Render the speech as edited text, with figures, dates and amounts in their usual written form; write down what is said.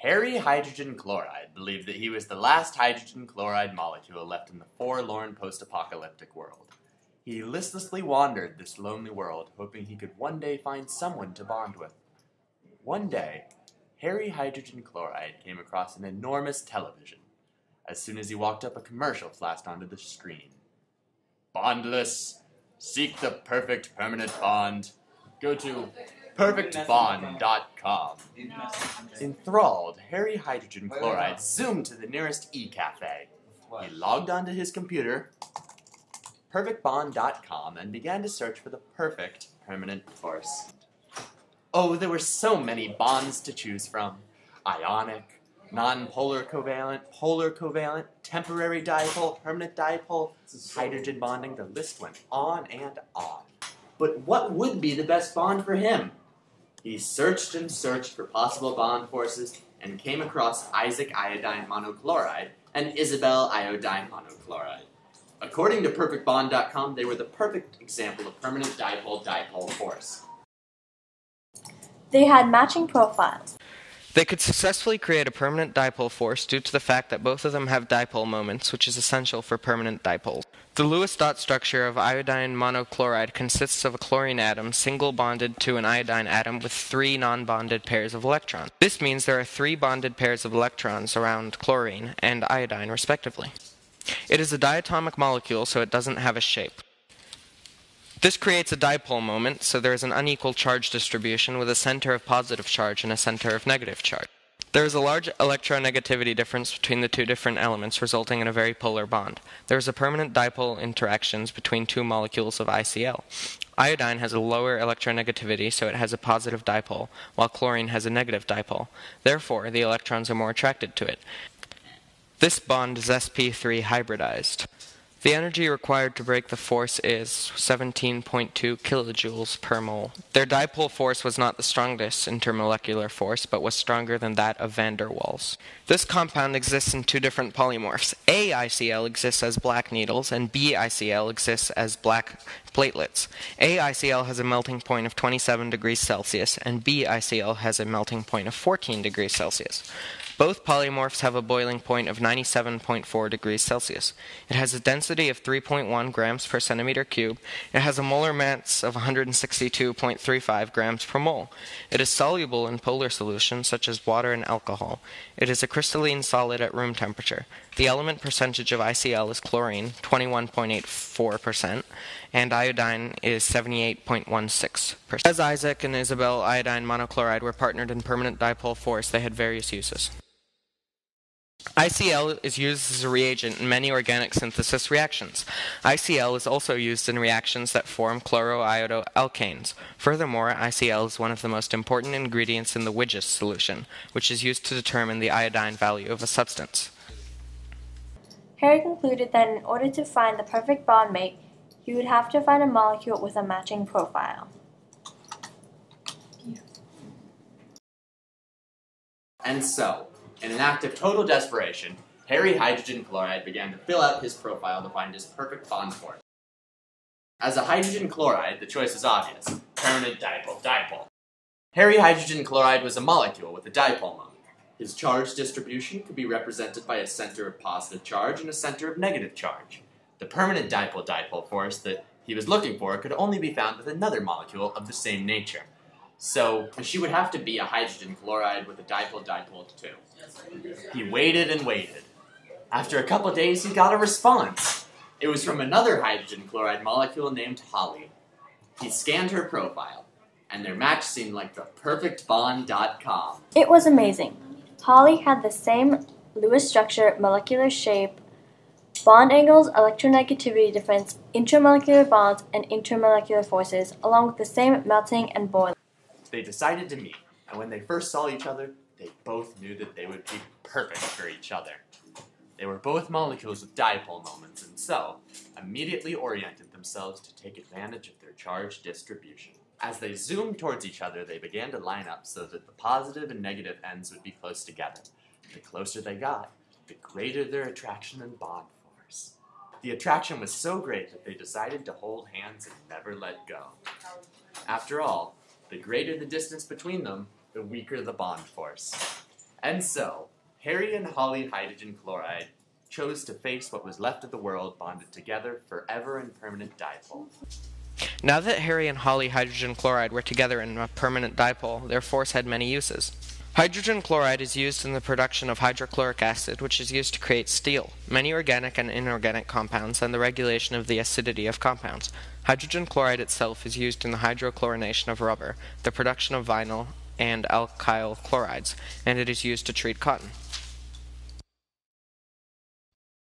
Harry hydrogen chloride believed that he was the last hydrogen chloride molecule left in the forlorn post-apocalyptic world. He listlessly wandered this lonely world, hoping he could one day find someone to bond with. One day, Harry hydrogen chloride came across an enormous television. As soon as he walked up, a commercial flashed onto the screen. Bondless. Seek the perfect permanent bond. Go to perfectbond.com. Enthralled, Harry hydrogen chloride zoomed to the nearest e-cafe. He logged onto his computer, perfectbond.com, and began to search for the perfect permanent force. Oh, there were so many bonds to choose from. Ionic, non-polar covalent, polar covalent, temporary dipole, permanent dipole, hydrogen bonding. The list went on and on. But what would be the best bond for him? He searched and searched for possible bond forces and came across Isaac iodine monochloride and Isabel iodine monochloride. According to perfectbond.com, they were the perfect example of permanent dipole-dipole force. They had matching profiles. They could successfully create a permanent dipole force due to the fact that both of them have dipole moments, which is essential for permanent dipoles. The Lewis dot structure of iodine monochloride consists of a chlorine atom single bonded to an iodine atom with 3 non-bonded pairs of electrons. This means there are 3 bonded pairs of electrons around chlorine and iodine, respectively. It is a diatomic molecule, so it doesn't have a shape. This creates a dipole moment, so there is an unequal charge distribution with a center of positive charge and a center of negative charge. There is a large electronegativity difference between the 2 different elements, resulting in a very polar bond. There is a permanent dipole interactions between 2 molecules of ICl. Iodine has a lower electronegativity, so it has a positive dipole, while chlorine has a negative dipole. Therefore, the electrons are more attracted to it. This bond is sp3 hybridized. The energy required to break the force is 17.2 kilojoules per mole. Their dipole force was not the strongest intermolecular force, but was stronger than that of van der Waals. This compound exists in 2 different polymorphs. AICl exists as black needles, and BICl exists as black platelets. AICl has a melting point of 27 degrees Celsius, and BICl has a melting point of 14 degrees Celsius. Both polymorphs have a boiling point of 97.4 degrees Celsius. It has a density of 3.1 grams per centimeter cube. It has a molar mass of 162.35 grams per mole. It is soluble in polar solutions such as water and alcohol. It is a crystalline solid at room temperature. The element percentage of ICl is chlorine, 21.84%, and iodine is 78.16%. As Isaac and Isabel iodine monochloride were partnered in permanent dipole force, they had various uses. ICl is used as a reagent in many organic synthesis reactions. ICl is also used in reactions that form chloroiodoalkanes. Furthermore, ICl is one of the most important ingredients in the Widges solution, which is used to determine the iodine value of a substance. Harry concluded that in order to find the perfect bond mate, he would have to find a molecule with a matching profile. And so, in an act of total desperation, Harry hydrogen chloride began to fill out his profile to find his perfect bond force. As a hydrogen chloride, the choice is obvious: permanent dipole-dipole. Harry hydrogen chloride was a molecule with a dipole moment. His charge distribution could be represented by a center of positive charge and a center of negative charge. The permanent dipole-dipole force that he was looking for could only be found with another molecule of the same nature. So, she would have to be a hydrogen chloride with a dipole-dipole too. He waited and waited. After a couple days, he got a response. It was from another hydrogen chloride molecule named Holly. He scanned her profile, and their match seemed like the perfectbond.com. It was amazing. Holly had the same Lewis structure, molecular shape, bond angles, electronegativity difference, intramolecular bonds, and intermolecular forces, along with the same melting and boiling. They decided to meet, and when they first saw each other, they both knew that they would be perfect for each other. They were both molecules with dipole moments, and so immediately oriented themselves to take advantage of their charge distribution. As they zoomed towards each other, they began to line up so that the positive and negative ends would be close together. The closer they got, the greater their attraction and bond force. The attraction was so great that they decided to hold hands and never let go. After all, the greater the distance between them, the weaker the bond force. And so, Harry and Holly hydrogen chloride chose to face what was left of the world bonded together forever in permanent dipole. Now that Harry and Holly hydrogen chloride were together in a permanent dipole, their force had many uses. Hydrogen chloride is used in the production of hydrochloric acid, which is used to create steel, many organic and inorganic compounds, and the regulation of the acidity of compounds. Hydrogen chloride itself is used in the hydrochlorination of rubber, the production of vinyl and alkyl chlorides, and it is used to treat cotton.